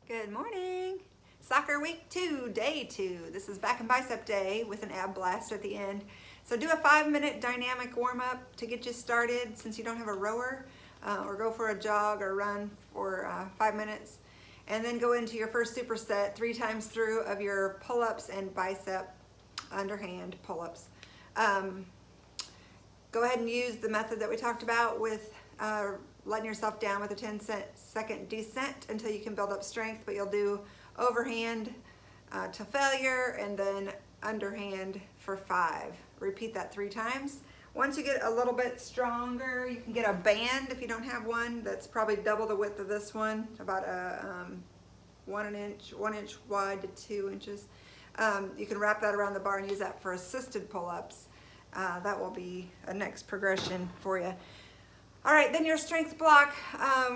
Good morning. Soccer week 2, day 2. This is back and bicep day with an ab blast at the end. So do a 5-minute dynamic warm up to get you started since you don't have a rower, or go for a jog or run for 5 minutes. And then go into your first superset 3 times through of your pull-ups and bicep underhand pull-ups. Go ahead and use the method that we talked about with letting yourself down with a 10-second descent until you can build up strength, but you'll do overhand to failure and then underhand for 5. Repeat that 3 times. Once you get a little bit stronger, you can get a band if you don't have one. That's probably double the width of this one, about a 1 inch wide to 2 inches. You can wrap that around the bar and use that for assisted pull-ups. That will be a next progression for you. All right, then your strength block.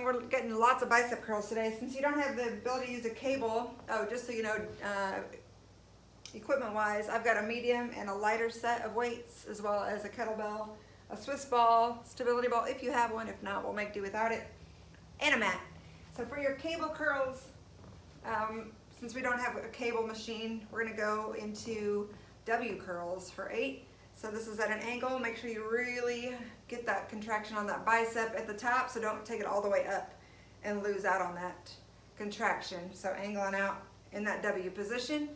We're getting lots of bicep curls today. Since you don't have the ability to use a cable, just so you know, equipment-wise, I've got a medium and a lighter set of weights, as well as a kettlebell, a Swiss ball, stability ball, if you have one. If not, we'll make do without it, and a mat. So for your cable curls, since we don't have a cable machine, we're gonna go into W curls for 8. So this is at an angle. Make sure you really get that contraction on that bicep at the top, so don't take it all the way up and lose out on that contraction. So angling out in that W position.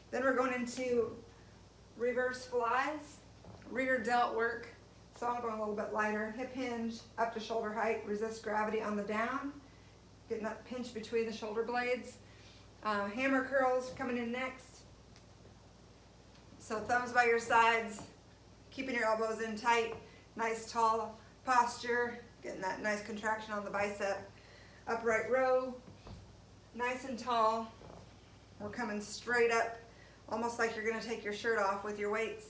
Then we're going into reverse flies, rear delt work. So I'm going a little bit lighter. Hip hinge up to shoulder height, resist gravity on the down. Getting that pinch between the shoulder blades. Hammer curls coming in next. So thumbs by your sides, keeping your elbows in tight, nice tall posture, getting that nice contraction on the bicep. Upright row, nice and tall. We're coming straight up, almost like you're gonna take your shirt off with your weights.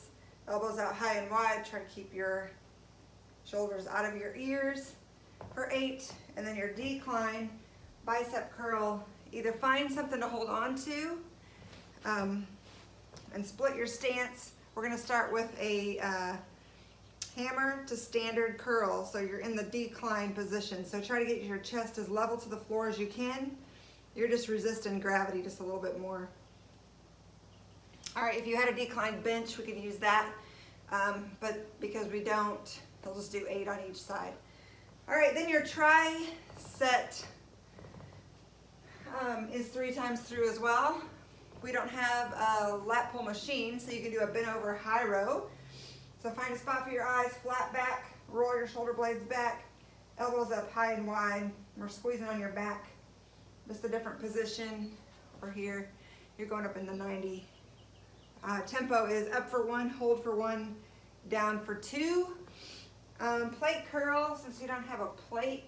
Elbows out high and wide, try to keep your shoulders out of your ears for 8. And then your decline, bicep curl. Either find something to hold on to and split your stance. We're gonna start with a hammer to standard curl. So you're in the decline position. So try to get your chest as level to the floor as you can. You're just resisting gravity just a little bit more. All right, if you had a decline bench, we could use that. But because we don't, they'll just do 8 on each side. All right, then your tricep is 3 times through as well. We don't have a lat pull machine, so you can do a bent over high row. So find a spot for your eyes, flat back, roll your shoulder blades back, elbows up high and wide. We're squeezing on your back. Just a different position. Or here, you're going up in the 90. Tempo is up for 1, hold for 1, down for 2. Plate curl, since you don't have a plate,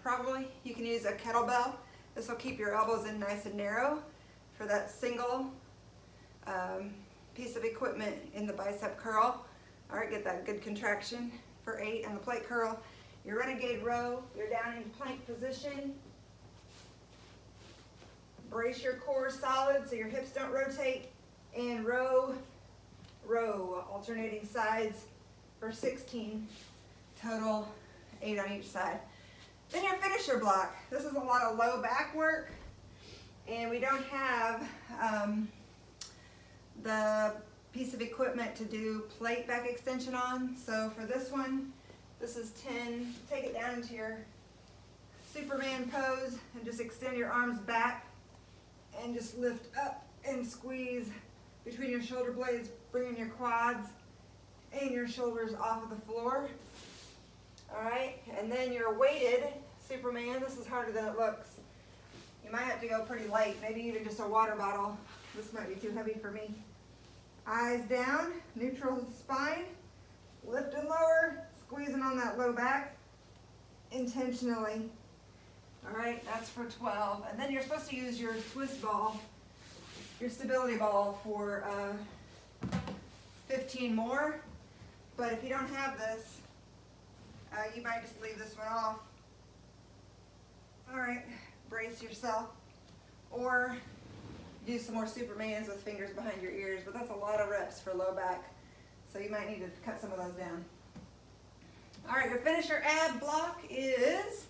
probably, you can use a kettlebell. This will keep your elbows in nice and narrow for that single piece of equipment in the bicep curl. All right, get that good contraction for 8 on the plate curl. Your renegade row, you're down in plank position. Brace your core solid so your hips don't rotate. And row, alternating sides for 16. Total 8 on each side. Then your finisher block. This is a lot of low back work. And we don't have the piece of equipment to do plate back extension on. So for this one, this is 10. Take it down into your Superman pose and just extend your arms back and just lift up and squeeze between your shoulder blades, bringing your quads and your shoulders off of the floor. All right, and then your weighted Superman. This is harder than it looks. You might have to go pretty light, maybe even just a water bottle. This might be too heavy for me. Eyes down, neutral spine, lift and lower, squeezing on that low back intentionally. All right, that's for 12. And then you're supposed to use your Swiss ball, your stability ball for 15 more. But if you don't have this, you might just leave this one off. All right. Brace yourself, or do some more Supermans with fingers behind your ears, but that's a lot of reps for low back, so you might need to cut some of those down. All right, your finisher ab block is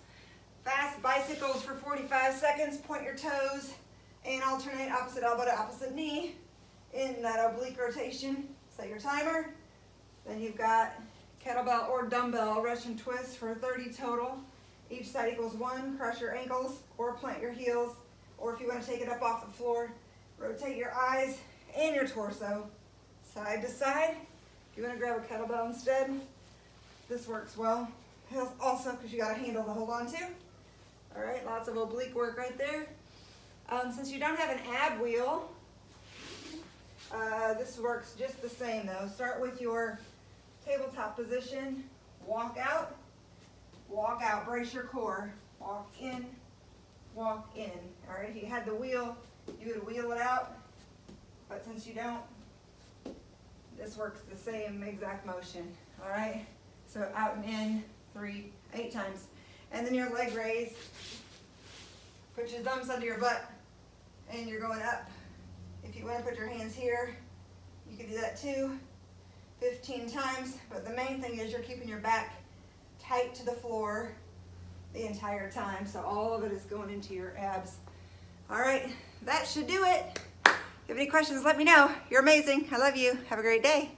Fast bicycles for 45 seconds. Point your toes and alternate opposite elbow to opposite knee in that oblique rotation. Set your timer. Then you've got kettlebell or dumbbell Russian twist for 30 total. Each side equals 1. Cross your ankles or plant your heels. Or if you want to take it up off the floor, rotate your eyes and your torso side to side. If you want to grab a kettlebell instead, this works well. Also, because you got a handle to hold on to. All right, lots of oblique work right there. Since you don't have an ab wheel, this works just the same though. Start with your tabletop position, walk out, brace your core, walk in. All right, if you had the wheel, you would wheel it out, but since you don't, this works the same exact motion. All right, so out and in, 8 times. And then your leg raise, put your thumbs under your butt, and you're going up. If you want to put your hands here, you can do that too, 15 times, but the main thing is you're keeping your back tight to the floor the entire time, so all of it is going into your abs. All right, that should do it. If you have any questions, let me know. You're amazing. I love you. Have a great day.